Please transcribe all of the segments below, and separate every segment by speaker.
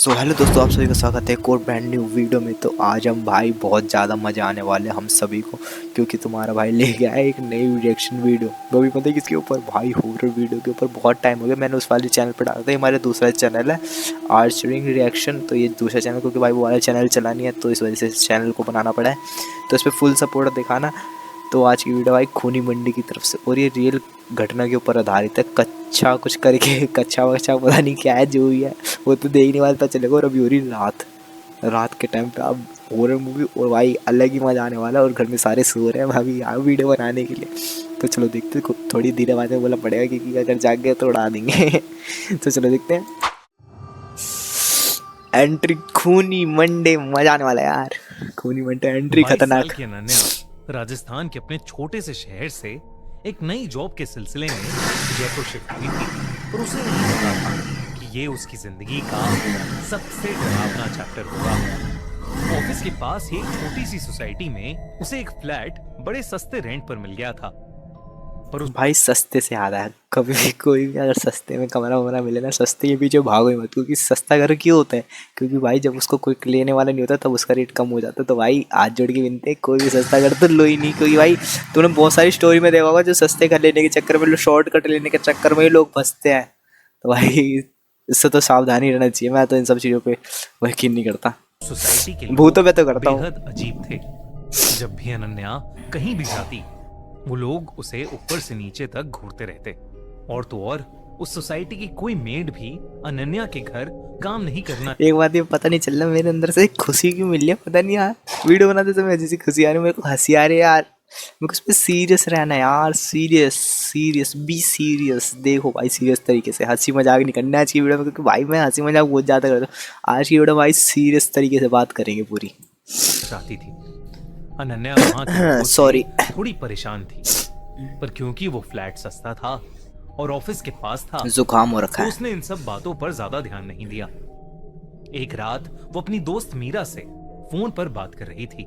Speaker 1: So hello दोस्तों, आप सभी का स्वागत है एक और ब्रांड न्यू वीडियो में। तो आज हम भाई बहुत ज़्यादा मज़ा आने वाले हैं हम सभी को, क्योंकि तुम्हारा भाई ले गया है एक नई रिएक्शन वीडियो। वो भी पता है किसके ऊपर? भाई हॉरर वीडियो के ऊपर। बहुत टाइम हो गया मैंने उस वाले चैनल पर डाला था। हमारा दूसरा चैनल है आर्चरिंग रिएक्शन, तो ये दूसरा चैनल क्योंकि भाई वो वाला चैनल चला नहीं है तो इस वजह से इस चैनल को बनाना पड़ा है। तो इस पर फुल सपोर्ट दिखाना। तो आज की वीडियो भाई खूनी मंडी की तरफ से, और ये रियल घटना के ऊपर आधारित है। कच्चा कुछ करके कच्चा वच्चा पता नहीं क्या है, जो भी है वो तो देखने वाला पता चलेगा। और अभी हो रही रात के टाइम पे अब हॉरर मूवी, और भाई अलग ही मज़ा आने वाला है। और घर में सारे सो रहे हैं भाभी यहाँ वीडियो बनाने के लिए। तो चलो देखते हैं। थोड़ी धीरे बातें बोला पड़ेगा क्योंकि अगर जाग गए तो उड़ा देंगे। तो चलो देखते हैं। एंट्री खूनी मंडे, मजा आने वाला है यार। खूनी मंडे एंट्री खतरनाक।
Speaker 2: राजस्थान के अपने छोटे से शहर से एक नई जॉब के सिलसिले में जयपुर शिफ्ट हुई थी, और उसे नहीं पता था कि ये उसकी जिंदगी का सबसे डरावना चैप्टर होगा। ऑफिस के पास ही एक छोटी सी सोसाइटी में उसे एक फ्लैट बड़े सस्ते रेंट पर मिल गया था। पर उस
Speaker 1: भाई सस्ते से याद है, कभी भी कोई भी अगर सस्ते में कमरा वमरा मिले ना, सस्ते के पीछे भागो ही मत। क्योंकि सस्ता घर क्यों होता है? क्योंकि भाई जब उसको कोई लेने वाला नहीं होता तब उसका रेट कम हो जाता है। तो भाई हाथ जोड़ के विनती है, कोई भी सस्ता घर तो लो ही नहीं। क्योंकि भाई तूने बहुत सारी स्टोरी में देखा होगा जो सस्ते घर लेने के चक्कर में, शॉर्टकट लेने के चक्कर में ही लोग फंसते हैं। तो भाई इससे तो सावधानी रहना चाहिए। मैं तो इन सब चीज़ों पे यकीन नहीं करता।
Speaker 2: सोसाइटी के
Speaker 1: भूतों पे तो करता हूँ।
Speaker 2: बेहद अजीब थे। जब भी अनन्या कहीं भी जाती, वो लोग उसे ऊपर से नीचे तक घूरते रहते। और तो और उस सोसाइटी की कोई मेड भी अनन्या के घर काम नहीं करना।
Speaker 1: एक बात ये पता नहीं चल रहा मेरे अंदर से खुशी क्यों मिल रही है, पता नहीं यार। वीडियो बनाते समय अजीब सी खुशी आ रही है, मेरे को हंसी आ रही है यार। मेरे को इस पे सीरियस रहना है यार। Serious serious be serious. देखो भाई सीरियस तरीके से, हंसी मजाक नहीं करना आज की वीडियो में, क्योंकि भाई मैं हंसी मजाक बहुत ज़्यादा करता हूँ। आज की वीडियो भाई सीरियस तरीके से बात करेंगे पूरी।
Speaker 2: चाहती थी। अनन्या वहां के लोगों से
Speaker 1: सॉरी।
Speaker 2: थोड़ी परेशान थी, पर क्योंकि वो फ्लैट सस्ता था और ऑफिस के पास था,
Speaker 1: जुकाम हो रखा
Speaker 2: तो
Speaker 1: है।
Speaker 2: उसने इन सब बातों पर ज्यादा ध्यान नहीं दिया। एक रात वो अपनी दोस्त मीरा से फोन पर बात कर रही थी।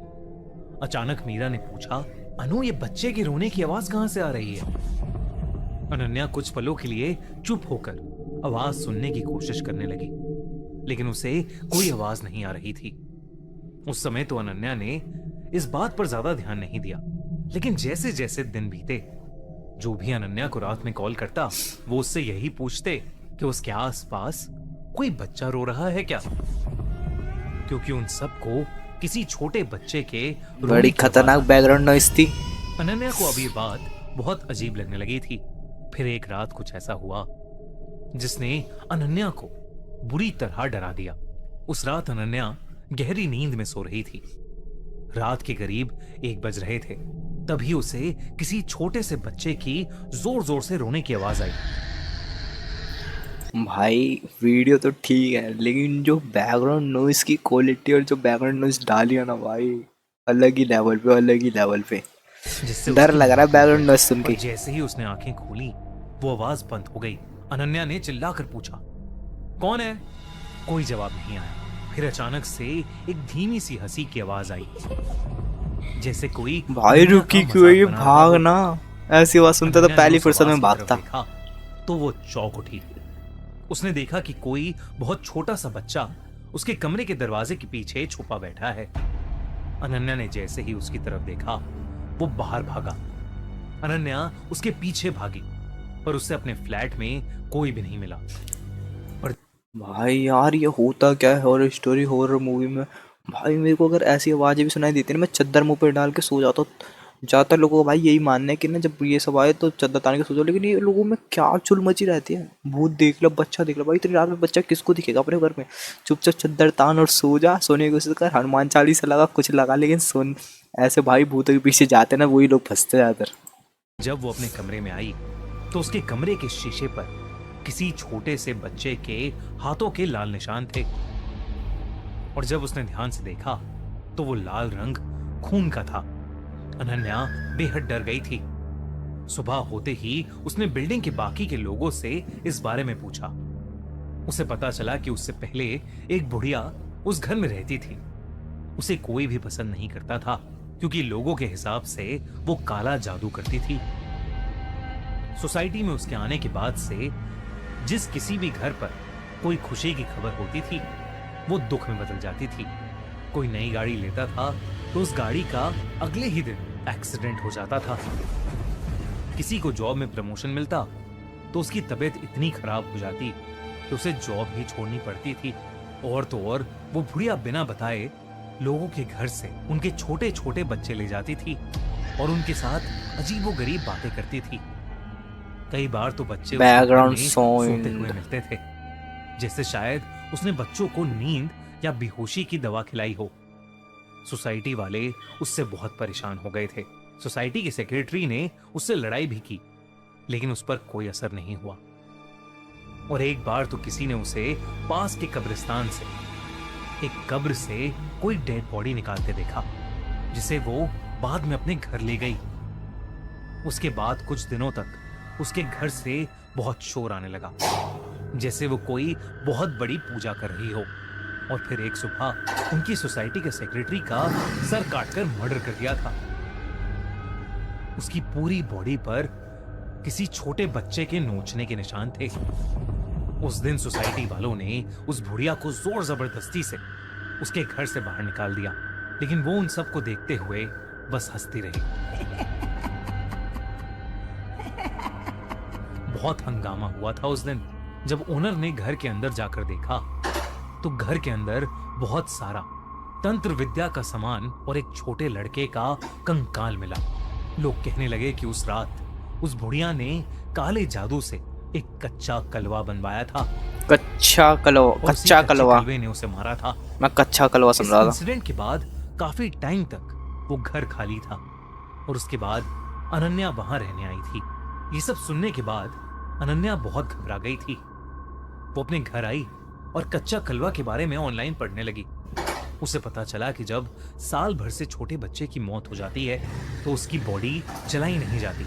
Speaker 2: अचानक मीरा ने पूछा, अनु ये बच्चे के रोने की आवाज कहां से आ रही है? अनन्या कुछ पलों के लिए चुप होकर आवाज सुनने की कोशिश करने लगी, लेकिन उसे कोई आवाज नहीं आ रही थी। उस समय तो अनन्या ने इस बात पर ज्यादा ध्यान नहीं दिया, लेकिन जैसे जैसे दिन बीते, जो भी अनन्या को रात में कॉल करता, वो उससे यही पूछते कि उसके आसपास कोई बच्चा रो रहा है क्या, क्योंकि उन सबको किसी छोटे बच्चे के
Speaker 1: बड़ी खतरनाक बैकग्राउंड नॉइस थी।
Speaker 2: अनन्या को अब ये बात बहुत अजीब लगने लगी थी। फिर एक रात कुछ ऐसा हुआ जिसने अनन्या को बुरी तरह डरा दिया। उस रात अनन्या गहरी नींद में सो रही थी। रात के करीब 1 बज रहे थे, तभी उसे किसी छोटे से बच्चे की जोर जोर से रोने की आवाज आई।
Speaker 1: भाई वीडियो तो ठीक है, लेकिन जो बैकग्राउंड नॉइस की क्वालिटी और जो बैकग्राउंड नॉइस डाली है ना भाई, अलग ही लेवल पे, अलग ही लेवल पे।
Speaker 2: जिससे
Speaker 1: डर लग रहा है बैकग्राउंड नॉइस सुन के।
Speaker 2: जैसे ही उसने आंखें खोली, वो आवाज बंद हो गई। अनन्या ने चिल्लाकर पूछा, कौन है? कोई जवाब नहीं आया। फिर अचानक से एक धीमी सी हंसी की आवाज आई, जैसे कोई
Speaker 1: भाई रुकी क्यों है ये? भागना। ऐसी आवाज सुनता तो पहली फुर्सत में भागता।
Speaker 2: तो वो चौंक उठी। उसने देखा कि कोई बहुत छोटा सा बच्चा उसके कमरे के दरवाजे के पीछे छुपा बैठा है। अनन्या ने जैसे ही उसकी तरफ देखा, वो बाहर भागा। अनन्या उसके पीछे भागी, पर उससे अपने फ्लैट में कोई भी नहीं मिला। और
Speaker 1: भाई यार ये होता क्या है हॉरर स्टोरी, हॉरर मूवी में? भाई मेरे को अगर ऐसी आवाजें भी सुनाई देती ना, मैं चद्दर मुंह पे डाल के सो जाता हूँ। ज़्यादातर लोगों को भाई यही मानना है कि ना जब ये सब आए तो चद्दर तान के सो जाओ, लेकिन ये लोगों में क्या चुल मची रहती है। भूत देख लो, बच्चा देख लो, भाई इतनी रात में बच्चा किसको दिखेगा अपने घर में? चुपचाप चद्दर तान और सो जा। सोने की कोशिश कर, हनुमान चालीसा लगा, कुछ लगा, लेकिन सुन। ऐसे भाई भूतों के पीछे जाते ना वही लोग फंसते ज़्यादातर।
Speaker 2: जब वो अपने कमरे में आई तो उसके कमरे के शीशे पर किसी छोटे से बच्चे के हाथों के लाल निशान थे। और जब उसने ध्यान से देखा तो वो लाल रंग खून का था। अनन्या बेहद डर गई थी। सुबह होते ही उसने बिल्डिंग के बाकी के लोगों से इस बारे में पूछा। उसे पता चला कि उससे पहले एक बुढ़िया उस घर में रहती थी। उसे कोई भी पसंद नहीं करता था, क्योंकि लोगों के हिसाब से वो काला जादू करती थी। सोसाइटी में उसके आने के बाद से जिस किसी भी घर पर कोई खुशी की खबर होती थी, वो दुख में बदल जाती थी। कोई नई गाड़ी लेता था तो उस गाड़ी का अगले ही दिन एक्सीडेंट हो जाता था। किसी को जॉब में प्रमोशन मिलता तो उसकी तबीयत इतनी खराब हो जाती कि उसे जॉब ही छोड़नी पड़ती थी। और तो और वो बुढ़िया बिना बताए लोगों के घर से उनके छोटे छोटे बच्चे ले जाती थी और उनके साथ अजीबोगरीब बातें करती थी। कई बार तो बच्चे
Speaker 1: बैकग्राउंड
Speaker 2: सोते हुए
Speaker 1: साउंड।
Speaker 2: मिलते थे, जैसे शायद उसने बच्चों को नींद या बेहोशी की दवा खिलाई हो। सोसाइटी वाले उससे बहुत परेशान हो गए थे। सोसाइटी के सेक्रेटरी ने उससे लड़ाई भी की, लेकिन उस पर कोई असर नहीं हुआ। और एक बार तो किसी ने उसे पास के कब्रिस्तान से, एक कब्र से कोई डेड बॉडी निकालते देखा, जिसे वो बाद में अपने घर ले गई। उसके बाद कुछ दिनों तक उसके घर से बहुत शोर आने लगा, जैसे वो कोई बहुत बड़ी पूजा कर रही हो। और फिर एक सुबह उनकी सोसाइटी के सेक्रेटरी का सर काटकर मर्डर कर दिया था। उसकी पूरी बॉडी पर किसी छोटे बच्चे के नोचने के निशान थे। उस दिन सोसाइटी वालों ने उस बुढ़िया को जोर जबरदस्ती से उसके घर से बाहर निकाल दिया, लेकिन वो उन सबको देखते हुए बस हंसती रही। बहुत हंगामा हुआ था उस दिन। जब ओनर ने घर के अंदर जाकर देखा तो घर के अंदर बहुत सारा तंत्र विद्या का सामान और एक छोटे लड़के का कंकाल मिला। लोग कहने लगे कि उस रात उस बुढ़िया ने काले जादू से एक कच्चा कलवा बनवाया था।
Speaker 1: कच्चा कलवा,
Speaker 2: और उसी
Speaker 1: कच्चा
Speaker 2: कच्चे
Speaker 1: कलवा।
Speaker 2: कलवे ने उसे मारा था।
Speaker 1: मैं कच्चा कलवा
Speaker 2: इस
Speaker 1: समझ रहा था।
Speaker 2: इंसिडेंट के बाद काफी टाइम तक वो घर खाली था और उसके बाद अनन्या वहां रहने आई थी। ये सब सुनने के बाद अनन्या बहुत घबरा गई थी। वो अपने घर आई और कच्चा कलवा के बारे में ऑनलाइन पढ़ने लगी। उसे पता चला कि जब साल भर से छोटे बच्चे की मौत हो जाती है तो उसकी बॉडी जलाई नहीं जाती,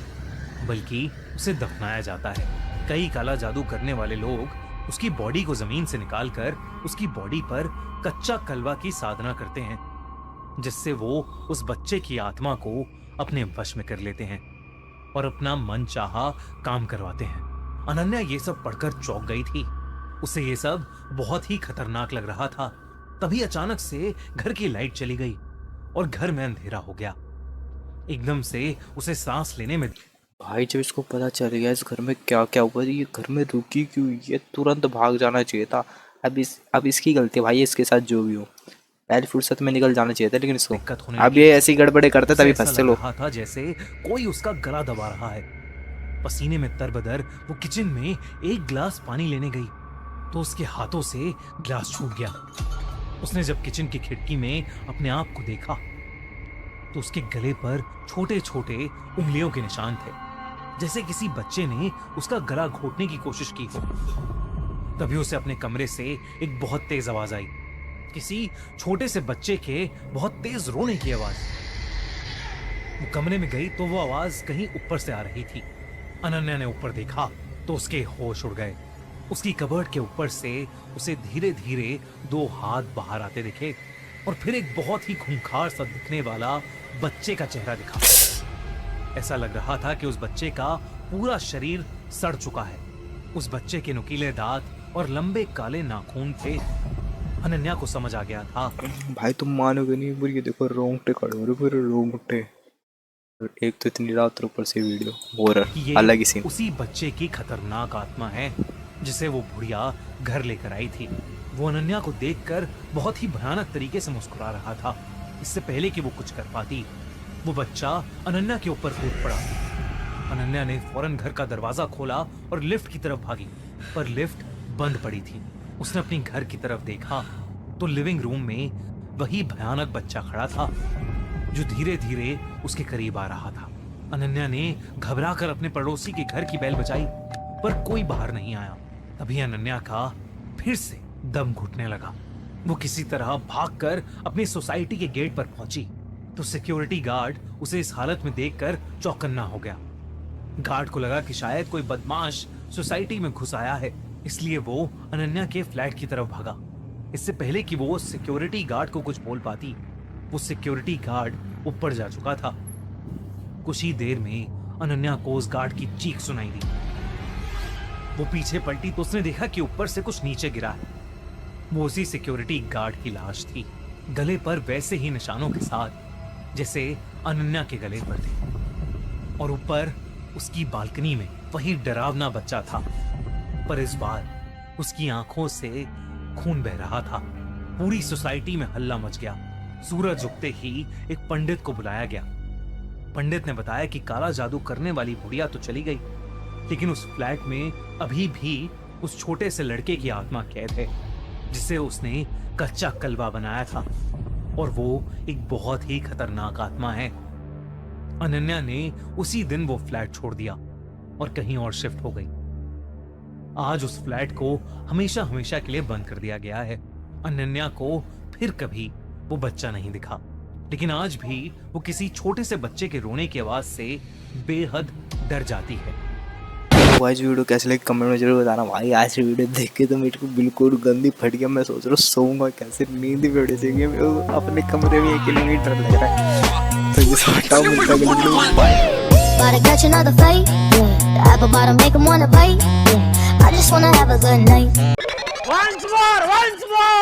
Speaker 2: बल्कि उसे दफनाया जाता है। कई काला जादू करने वाले लोग उसकी बॉडी को जमीन से निकालकर उसकी बॉडी पर कच्चा कलवा की साधना करते हैं, जिससे वो उस बच्चे की आत्मा को अपने वश में कर लेते हैं और अपना मन चाहा काम करवाते हैं। अनन्या ये सब पढ़कर चौंक गई थी। उसे ये सब बहुत ही खतरनाक लग रहा था। तभी अचानक से घर की लाइट चली गई और घर में अंधेरा हो गया। एकदम से उसे सांस लेने में
Speaker 1: भाई जब इसको पता चल गया इस घर में क्या क्या हुआ, ये घर में रुकी क्यों, ये तुरंत भाग जाना चाहिए था। अब इसकी गलती है भाई, इसके साथ जो भी हो पहली फुर्सत में निकल जाना चाहिए था, लेकिन इसको
Speaker 2: दिक्कत होने
Speaker 1: अब
Speaker 2: लगी।
Speaker 1: ये ऐसी गड़बड़े करते तभी
Speaker 2: ऐसा
Speaker 1: फंसते
Speaker 2: लग
Speaker 1: लोग।
Speaker 2: रहा था जैसे कोई उसका गला दबा रहा है। पसीने में तरबदर वो किचन में एक गिलास पानी लेने गई तो उसके हाथों से गिलास छूट गया। उसने जब किचन की खिड़की में अपने आप को देखा तो उसके गले पर छोटे छोटे उंगलियों के निशान थे, जैसे किसी बच्चे ने उसका गला घोटने की कोशिश की हो। तभी उसे अपने कमरे से एक बहुत तेज आवाज आई, किसी छोटे से बच्चे के बहुत तेज रोने की आवाज। वो कमरे में गई तो वो आवाज कहीं ऊपर से आ रही थी। अनन्या ने ऊपर देखा तो उसके होश उड़ गए। उसकी कबर्ड के ऊपर से उसे धीरे धीरे दो हाथ बाहर आते दिखे और फिर एक बहुत ही खूंखार सा दिखने वाला बच्चे का चेहरा दिखा। ऐसा लग रहा था कि उस बच्चे का पूरा शरीर सड़ चुका है। उस बच्चे के नुकीले दांत और लंबे काले नाखून थे। अनन्या को समझ आ गया था।
Speaker 1: भाई तुम मानोगे नहीं, बोलिए देखो रोंगटे खड़े हो रहे पूरे रोंगटे। एक तो इतनी रात ऊपर से वीडियो हॉरर,
Speaker 2: ये
Speaker 1: अलग ही सीन।
Speaker 2: उसी बच्चे की खतरनाक आत्मा है जिसे वो बुढ़िया घर लेकर आई थी। वो अनन्या को देखकर बहुत ही भयानक तरीके से मुस्कुरा रहा था। इससे पहले कि वो कुछ कर पाती, वो बच्चा अनन्या के ऊपर कूद पड़ा। अनन्या ने फौरन घर का दरवाजा खोला और लिफ्ट की तरफ भागी, पर लिफ्ट बंद पड़ी थी। उसने अपनी घर की तरफ देखा तो लिविंग रूम में वही भयानक बच्चा खड़ा था जो धीरे धीरे उसके करीब आ रहा था। अनन्या ने घबराकर अपने पड़ोसी के घर की बेल बजाई, पर कोई बाहर नहीं आया। तभी अनन्या का फिर से दम घुटने लगा। वो किसी तरह भागकर अपनी सोसाइटी के गेट पर पहुंची तो सिक्योरिटी गार्ड उसे इस हालत में देखकर चौकन्ना हो गया। गार्ड को लगा कि शायद कोई बदमाश सोसाइटी में घुस आया है, इसलिए वो अनन्या के फ्लैट की तरफ भागा। इससे पहले कि वो सिक्योरिटी गार्ड को कुछ बोल पाती, वो सिक्योरिटी गार्ड ऊपर जा चुका था। कुछ ही देर में अनन्या को उस गार्ड की चीख सुनाई दी। वो पीछे पलटी तो उसने देखा कि ऊपर से कुछ नीचे गिरा है। वो उसी सिक्योरिटी गार्ड की लाश थी, गले पर वैसे ही निशानों के साथ जैसे अनन्या के गले पर थे। और ऊपर उसकी बालकनी में वही डरावना बच्चा था, पर इस बार उसकी आंखों से खून बह रहा था। पूरी सोसाइटी में हल्ला मच गया। सूरज उगते ही एक पंडित को बुलाया गया। पंडित ने बताया कि काला जादू करने वाली बुढ़िया तो चली गई, लेकिन उस फ्लैट में अभी भी उस छोटे से लड़के की आत्मा कैद है, जिसे उसने कच्चा कलवा बनाया था, और वो एक बहुत ही खतरनाक आत्मा है। अनन्या ने उसी दिन वो फ्लैट छोड़ दिया और कहीं और शिफ्ट हो गई। आज उस फ्लैट को हमेशा हमेशा के लिए बंद कर दिया गया है। अनन्या को फिर कभी वो बच्चा नहीं दिखा, लेकिन आज भी वो किसी छोटे से बच्चे के रोने की आवाज से बेहद डर जाती है।
Speaker 1: भाई वीडियो कैसे लगी कमेंट में जरूर बताना भाई। आज की वीडियो देख के तो मेरे को बिल्कुल गंदी फट गया। मैं सोच रहा हूँ सोऊंगा कैसे, नींद ही बैठ जाएगी। मेरे को अपने कमरे में अकेले में डर लग रहा है। तो ये हटाओ, मिलता है।
Speaker 3: About to catch another fight, yeah. The apple bottom make 'em wanna bite, yeah. I just wanna have a good night.
Speaker 4: Once more!